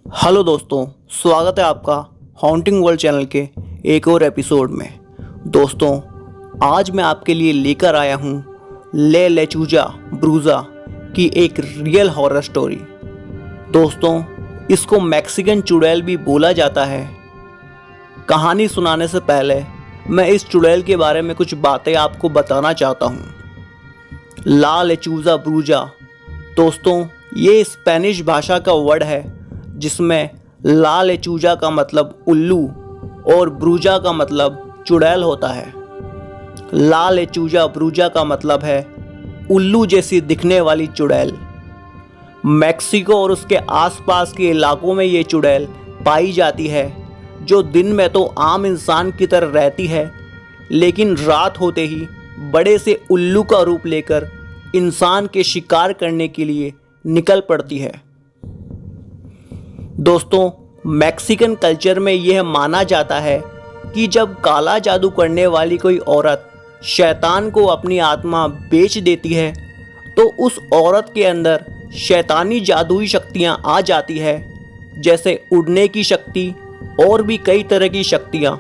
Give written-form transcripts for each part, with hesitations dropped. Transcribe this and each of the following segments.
Hello दोस्तों, स्वागत है आपका हॉन्टिंग वर्ल्ड चैनल के एक और एपिसोड में। दोस्तों, आज मैं आपके लिए लेकर आया हूँ ले लेचूजा ब्रूजा की एक रियल हॉरर स्टोरी। दोस्तों, इसको मैक्सिकन चुड़ैल भी बोला जाता है। कहानी सुनाने से पहले मैं इस चुड़ैल के बारे में कुछ बातें आपको बताना चाहता हूँ। ला लेचूजा ब्रूजा, दोस्तों, ये स्पेनिश भाषा का वर्ड है जिसमें ला लेचूजा का मतलब उल्लू और ब्रूजा का मतलब चुड़ैल होता है। ला लेचूजा ब्रूजा का मतलब है उल्लू जैसी दिखने वाली चुड़ैल। मैक्सिको और उसके आसपास के इलाकों में ये चुड़ैल पाई जाती है, जो दिन में तो आम इंसान की तरह रहती है, लेकिन रात होते ही बड़े से उल्लू का रूप लेकर इंसान के शिकार करने के लिए निकल पड़ती है। दोस्तों, मैक्सिकन कल्चर में यह माना जाता है कि जब काला जादू करने वाली कोई औरत शैतान को अपनी आत्मा बेच देती है, तो उस औरत के अंदर शैतानी जादुई शक्तियां आ जाती है, जैसे उड़ने की शक्ति और भी कई तरह की शक्तियां।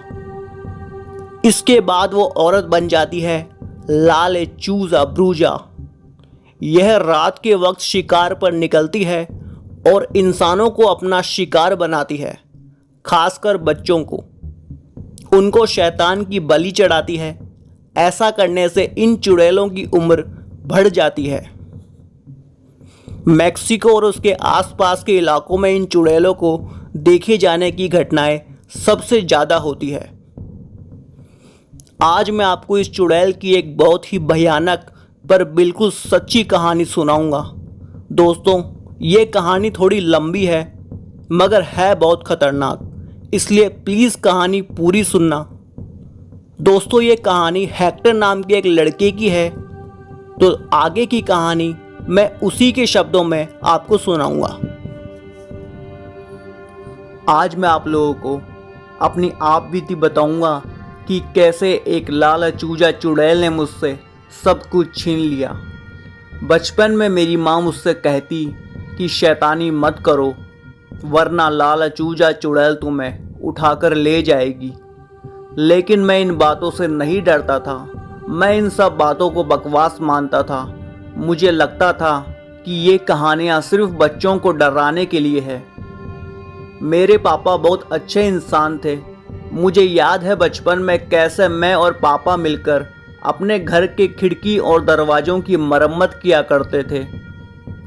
इसके बाद वो औरत बन जाती है ला लेचूजा ब्रूजा। यह रात के वक्त शिकार पर निकलती है और इंसानों को अपना शिकार बनाती है, खासकर बच्चों को। उनको शैतान की बलि चढ़ाती है। ऐसा करने से इन चुड़ैलों की उम्र बढ़ जाती है। मैक्सिको और उसके आसपास के इलाकों में इन चुड़ैलों को देखे जाने की घटनाएं सबसे ज़्यादा होती है। आज मैं आपको इस चुड़ैल की एक बहुत ही भयानक पर बिल्कुल सच्ची कहानी सुनाऊंगा। दोस्तों, ये कहानी थोड़ी लंबी है, मगर है बहुत ख़तरनाक, इसलिए प्लीज़ कहानी पूरी सुनना। दोस्तों, ये कहानी हेक्टर नाम के एक लड़के की है, तो आगे की कहानी मैं उसी के शब्दों में आपको सुनाऊंगा। आज मैं आप लोगों को अपनी आप बीती बताऊंगा कि कैसे एक लाला चूजा चुड़ैल ने मुझसे सब कुछ छीन लिया। बचपन में मेरी माँ मुझसे कहती कि शैतानी मत करो, वरना लाला चूजा चुड़ैल तुम्हें उठाकर ले जाएगी। लेकिन मैं इन बातों से नहीं डरता था। मैं इन सब बातों को बकवास मानता था। मुझे लगता था कि ये कहानियाँ सिर्फ बच्चों को डराने के लिए है। मेरे पापा बहुत अच्छे इंसान थे। मुझे याद है बचपन में कैसे मैं और पापा मिलकर अपने घर के खिड़की और दरवाज़ों की मरम्मत किया करते थे,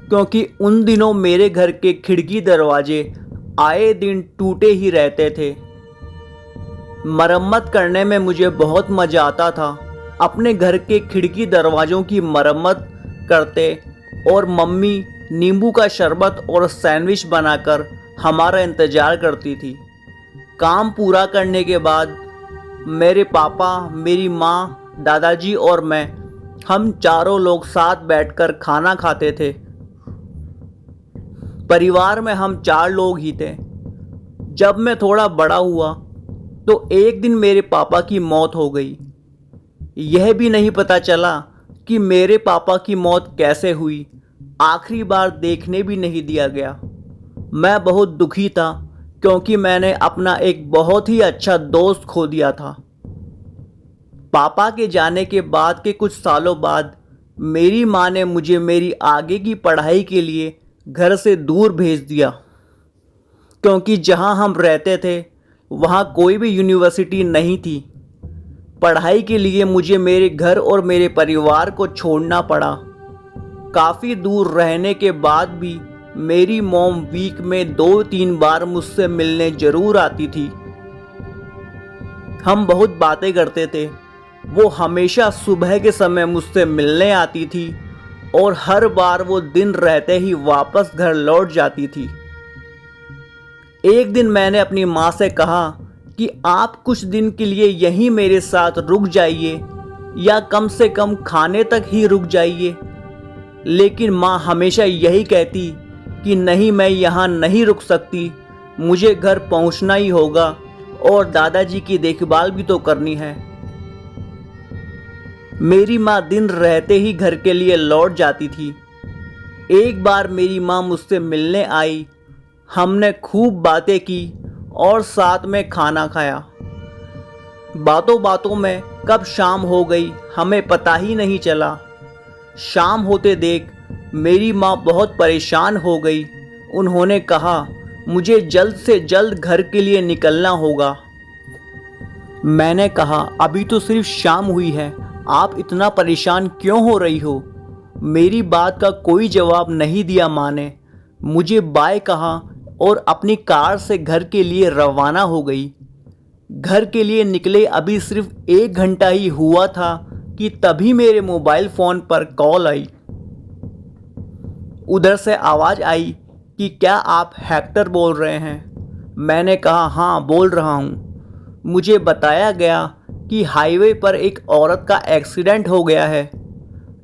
क्योंकि उन दिनों मेरे घर के खिड़की दरवाजे आए दिन टूटे ही रहते थे। मरम्मत करने में मुझे बहुत मज़ा आता था। अपने घर के खिड़की दरवाज़ों की मरम्मत करते और मम्मी नींबू का शरबत और सैंडविच बनाकर हमारा इंतज़ार करती थी। काम पूरा करने के बाद मेरे पापा, मेरी माँ, दादाजी और मैं, हम चारों लोग साथ बैठकर खाना खाते थे। परिवार में हम 4 लोग ही थे। जब मैं थोड़ा बड़ा हुआ तो एक दिन मेरे पापा की मौत हो गई। यह भी नहीं पता चला कि मेरे पापा की मौत कैसे हुई। आखिरी बार देखने भी नहीं दिया गया। मैं बहुत दुखी था, क्योंकि मैंने अपना एक बहुत ही अच्छा दोस्त खो दिया था। पापा के जाने के बाद के कुछ सालों बाद मेरी माँ ने मुझे मेरी आगे की पढ़ाई के लिए घर से दूर भेज दिया, क्योंकि जहाँ हम रहते थे वहाँ कोई भी यूनिवर्सिटी नहीं थी। पढ़ाई के लिए मुझे मेरे घर और मेरे परिवार को छोड़ना पड़ा। काफ़ी दूर रहने के बाद भी मेरी मॉम वीक में 2-3 बार मुझसे मिलने ज़रूर आती थी। हम बहुत बातें करते थे। वो हमेशा सुबह के समय मुझसे मिलने आती थी और हर बार वो दिन रहते ही वापस घर लौट जाती थी। एक दिन मैंने अपनी माँ से कहा कि आप कुछ दिन के लिए यहीं मेरे साथ रुक जाइए, या कम से कम खाने तक ही रुक जाइए। लेकिन माँ हमेशा यही कहती कि नहीं, मैं यहाँ नहीं रुक सकती, मुझे घर पहुँचना ही होगा और दादाजी की देखभाल भी तो करनी है। मेरी माँ दिन रहते ही घर के लिए लौट जाती थी। एक बार मेरी माँ मुझसे मिलने आई। हमने खूब बातें की और साथ में खाना खाया। बातों बातों में कब शाम हो गई हमें पता ही नहीं चला। शाम होते देख मेरी माँ बहुत परेशान हो गई। उन्होंने कहा मुझे जल्द से जल्द घर के लिए निकलना होगा। मैंने कहा अभी तो सिर्फ शाम हुई है, आप इतना परेशान क्यों हो रही हो। मेरी बात का कोई जवाब नहीं दिया माँ ने। मुझे बाय कहा और अपनी कार से घर के लिए रवाना हो गई। घर के लिए निकले अभी सिर्फ 1 घंटा ही हुआ था कि तभी मेरे मोबाइल फ़ोन पर कॉल आई। उधर से आवाज़ आई कि क्या आप हेक्टर बोल रहे हैं। मैंने कहा हाँ बोल रहा हूँ। मुझे बताया गया कि हाईवे पर एक औरत का एक्सीडेंट हो गया है।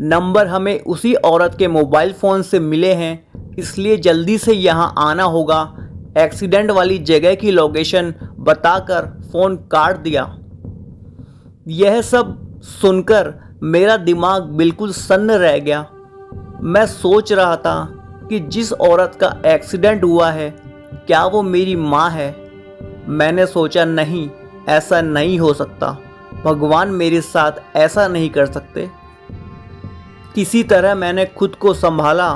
नंबर हमें उसी औरत के मोबाइल फ़ोन से मिले हैं, इसलिए जल्दी से यहाँ आना होगा। एक्सीडेंट वाली जगह की लोकेशन बताकर फ़ोन काट दिया। यह सब सुनकर मेरा दिमाग बिल्कुल सन्न रह गया। मैं सोच रहा था कि जिस औरत का एक्सीडेंट हुआ है क्या वो मेरी माँ है। मैंने सोचा नहीं, ऐसा नहीं हो सकता, भगवान मेरे साथ ऐसा नहीं कर सकते। किसी तरह मैंने खुद को संभाला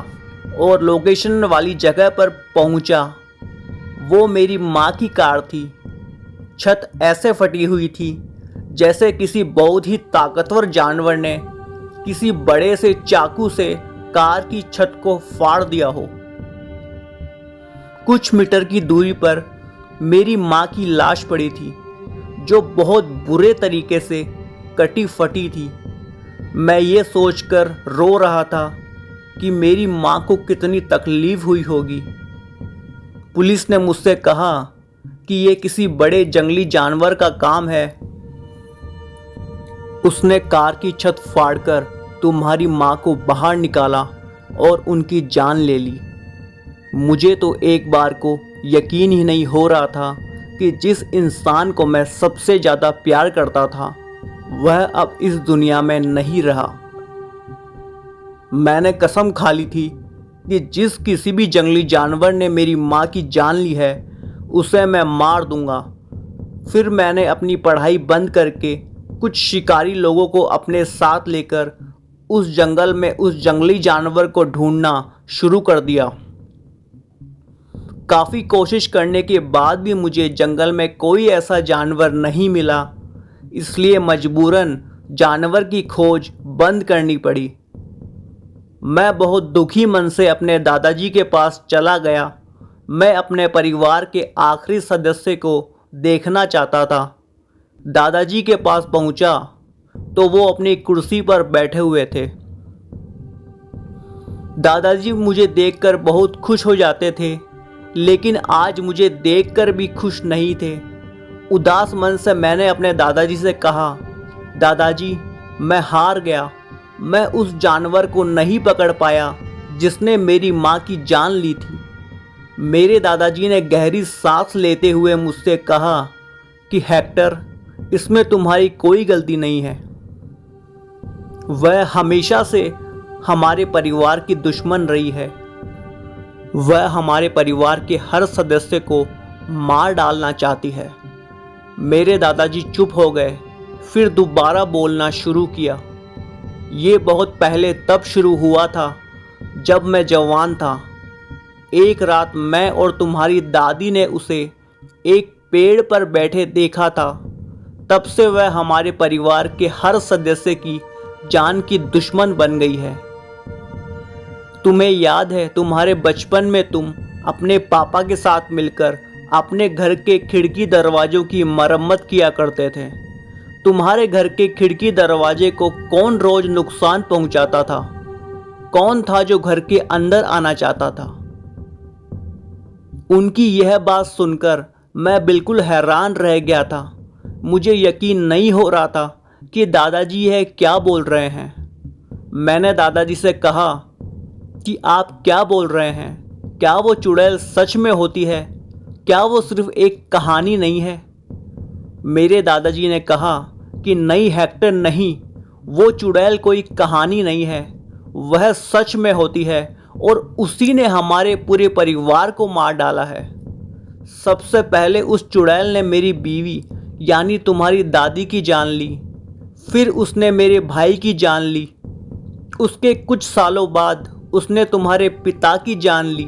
और लोकेशन वाली जगह पर पहुंचा। वो मेरी माँ की कार थी। छत ऐसे फटी हुई थी जैसे किसी बहुत ही ताकतवर जानवर ने किसी बड़े से चाकू से कार की छत को फाड़ दिया हो। कुछ मीटर की दूरी पर मेरी माँ की लाश पड़ी थी जो बहुत बुरे तरीके से कटी फटी थी। मैं ये सोचकर रो रहा था कि मेरी माँ को कितनी तकलीफ हुई होगी। पुलिस ने मुझसे कहा कि ये किसी बड़े जंगली जानवर का काम है, उसने कार की छत फाड़कर तुम्हारी माँ को बाहर निकाला और उनकी जान ले ली। मुझे तो एक बार को यकीन ही नहीं हो रहा था कि जिस इंसान को मैं सबसे ज़्यादा प्यार करता था वह अब इस दुनिया में नहीं रहा। मैंने कसम खा ली थी कि जिस किसी भी जंगली जानवर ने मेरी माँ की जान ली है उसे मैं मार दूंगा। फिर मैंने अपनी पढ़ाई बंद करके कुछ शिकारी लोगों को अपने साथ लेकर उस जंगल में उस जंगली जानवर को ढूंढना शुरू कर दिया। काफ़ी कोशिश करने के बाद भी मुझे जंगल में कोई ऐसा जानवर नहीं मिला, इसलिए मजबूरन जानवर की खोज बंद करनी पड़ी। मैं बहुत दुखी मन से अपने दादाजी के पास चला गया। मैं अपने परिवार के आखिरी सदस्य को देखना चाहता था। दादाजी के पास पहुंचा तो वो अपनी कुर्सी पर बैठे हुए थे। दादाजी मुझे देखकर बहुत खुश हो जाते थे, लेकिन आज मुझे देखकर भी खुश नहीं थे। उदास मन से मैंने अपने दादाजी से कहा, दादाजी मैं हार गया। मैं उस जानवर को नहीं पकड़ पाया जिसने मेरी माँ की जान ली थी। मेरे दादाजी ने गहरी सांस लेते हुए मुझसे कहा कि हेक्टर, इसमें तुम्हारी कोई गलती नहीं है। वह हमेशा से हमारे परिवार की दुश्मन रही है। वह हमारे परिवार के हर सदस्य को मार डालना चाहती है। मेरे दादाजी चुप हो गए, फिर दोबारा बोलना शुरू किया। ये बहुत पहले तब शुरू हुआ था जब मैं जवान था। एक रात मैं और तुम्हारी दादी ने उसे एक पेड़ पर बैठे देखा था। तब से वह हमारे परिवार के हर सदस्य की जान की दुश्मन बन गई है। तुम्हें याद है तुम्हारे बचपन में तुम अपने पापा के साथ मिलकर अपने घर के खिड़की दरवाज़ों की मरम्मत किया करते थे। तुम्हारे घर के खिड़की दरवाजे को कौन रोज नुकसान पहुंचाता था? कौन था जो घर के अंदर आना चाहता था? उनकी यह बात सुनकर मैं बिल्कुल हैरान रह गया था। मुझे यकीन नहीं हो रहा था कि दादाजी यह क्या बोल रहे हैं। मैंने दादाजी से कहा कि आप क्या बोल रहे हैं? क्या वो चुड़ैल सच में होती है? क्या वो सिर्फ एक कहानी नहीं है? मेरे दादाजी ने कहा कि नहीं हेक्टर, नहीं, वो चुड़ैल कोई कहानी नहीं है, वह सच में होती है और उसी ने हमारे पूरे परिवार को मार डाला है। सबसे पहले उस चुड़ैल ने मेरी बीवी यानी तुम्हारी दादी की जान ली, फिर उसने मेरे भाई की जान ली। उसके कुछ सालों बाद उसने तुम्हारे पिता की जान ली।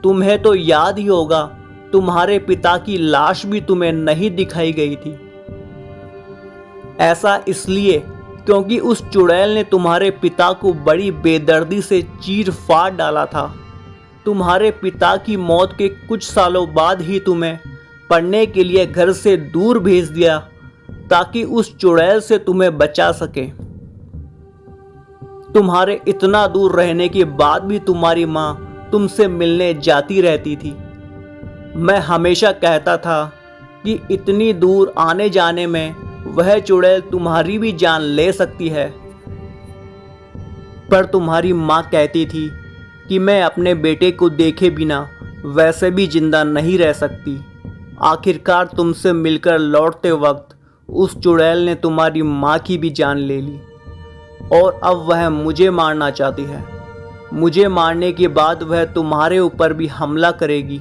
तुम्हें तो याद ही होगा, तुम्हारे पिता की लाश भी तुम्हें नहीं दिखाई गई थी। ऐसा इसलिए क्योंकि उस चुड़ैल ने तुम्हारे पिता को बड़ी बेदर्दी से चीर फाड़ डाला था। तुम्हारे पिता की मौत के कुछ सालों बाद ही तुम्हें पढ़ने के लिए घर से दूर भेज दिया ताकि उस चुड़ैल से तुम्हें बचा सके। तुम्हारे इतना दूर रहने के बाद भी तुम्हारी माँ तुमसे मिलने जाती रहती थी। मैं हमेशा कहता था कि इतनी दूर आने जाने में वह चुड़ैल तुम्हारी भी जान ले सकती है, पर तुम्हारी माँ कहती थी कि मैं अपने बेटे को देखे बिना वैसे भी जिंदा नहीं रह सकती। आखिरकार तुमसे मिलकर लौटते वक्त उस चुड़ैल ने तुम्हारी माँ की भी जान ले ली और अब वह मुझे मारना चाहती है। मुझे मारने के बाद वह तुम्हारे ऊपर भी हमला करेगी।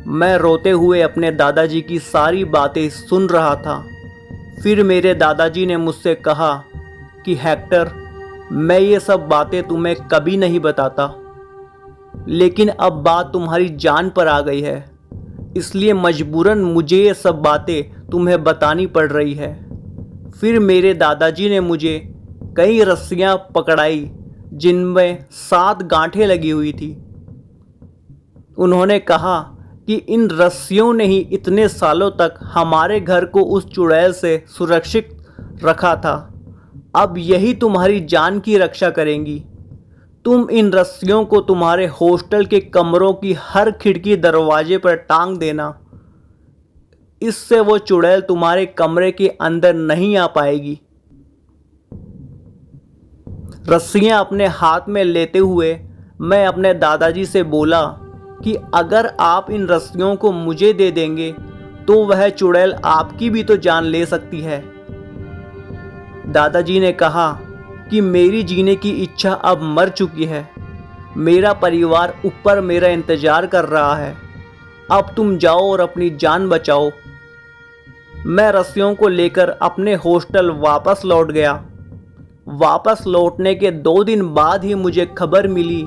मैं रोते हुए अपने दादाजी की सारी बातें सुन रहा था। फिर मेरे दादाजी ने मुझसे कहा कि हेक्टर, मैं ये सब बातें तुम्हें कभी नहीं बताता, लेकिन अब बात तुम्हारी जान पर आ गई है, इसलिए मजबूरन मुझे ये सब बातें तुम्हें बतानी पड़ रही है। फिर मेरे दादाजी ने मुझे कई रस्सियाँ पकड़ाई जिनमें 7 गांठें लगी हुई थी। उन्होंने कहा कि इन रस्सियों ने ही इतने सालों तक हमारे घर को उस चुड़ैल से सुरक्षित रखा था। अब यही तुम्हारी जान की रक्षा करेंगी। तुम इन रस्सियों को तुम्हारे हॉस्टल के कमरों की हर खिड़की दरवाजे पर टांग देना। इससे वो चुड़ैल तुम्हारे कमरे के अंदर नहीं आ पाएगी। रस्सियां अपने हाथ में लेते हुए मैं अपने दादाजी से बोला कि अगर आप इन रस्सियों को मुझे दे देंगे तो वह चुड़ैल आपकी भी तो जान ले सकती है। दादाजी ने कहा कि मेरी जीने की इच्छा अब मर चुकी है। मेरा परिवार ऊपर मेरा इंतजार कर रहा है। अब तुम जाओ और अपनी जान बचाओ। मैं रस्सियों को लेकर अपने हॉस्टल वापस लौट गया। वापस लौटने के 2 दिन बाद ही मुझे खबर मिली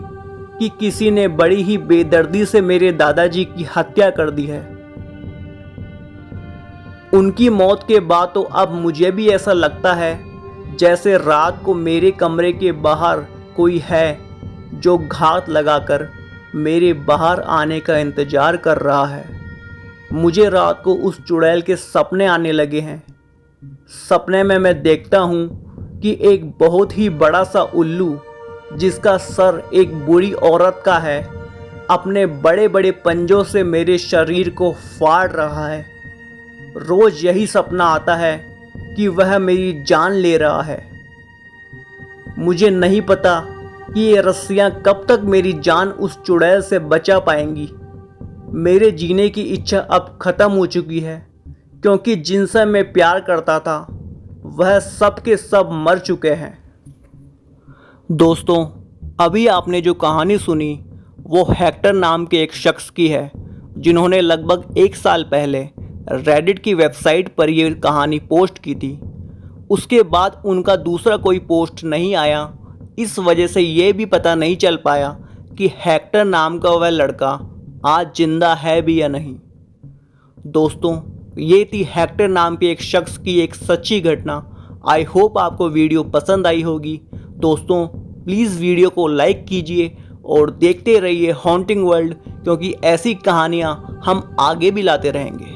कि किसी ने बड़ी ही बेदर्दी से मेरे दादाजी की हत्या कर दी है। उनकी मौत के बाद तो अब मुझे भी ऐसा लगता है जैसे रात को मेरे कमरे के बाहर कोई है जो घात लगाकर मेरे बाहर आने का इंतजार कर रहा है। मुझे रात को उस चुड़ैल के सपने आने लगे हैं। सपने में मैं देखता हूँ कि एक बहुत ही बड़ा सा उल्लू जिसका सर एक बूढ़ी औरत का है अपने बड़े बड़े पंजों से मेरे शरीर को फाड़ रहा है। रोज यही सपना आता है कि वह मेरी जान ले रहा है। मुझे नहीं पता कि ये रस्सियां कब तक मेरी जान उस चुड़ैल से बचा पाएंगी। मेरे जीने की इच्छा अब ख़त्म हो चुकी है क्योंकि जिनसे मैं प्यार करता था वह सब के सब मर चुके हैं। दोस्तों, अभी आपने जो कहानी सुनी वो हेक्टर नाम के एक शख्स की है जिन्होंने लगभग 1 साल पहले रेडिट की वेबसाइट पर ये कहानी पोस्ट की थी। उसके बाद उनका दूसरा कोई पोस्ट नहीं आया। इस वजह से ये भी पता नहीं चल पाया कि हेक्टर नाम का वह लड़का आज जिंदा है भी या नहीं। दोस्तों, ये थी हेक्टर नाम के एक शख्स की एक सच्ची घटना। आई होप आपको वीडियो पसंद आई होगी। दोस्तों, प्लीज़ वीडियो को लाइक कीजिए और देखते रहिए हॉन्टिंग वर्ल्ड, क्योंकि ऐसी कहानियाँ हम आगे भी लाते रहेंगे।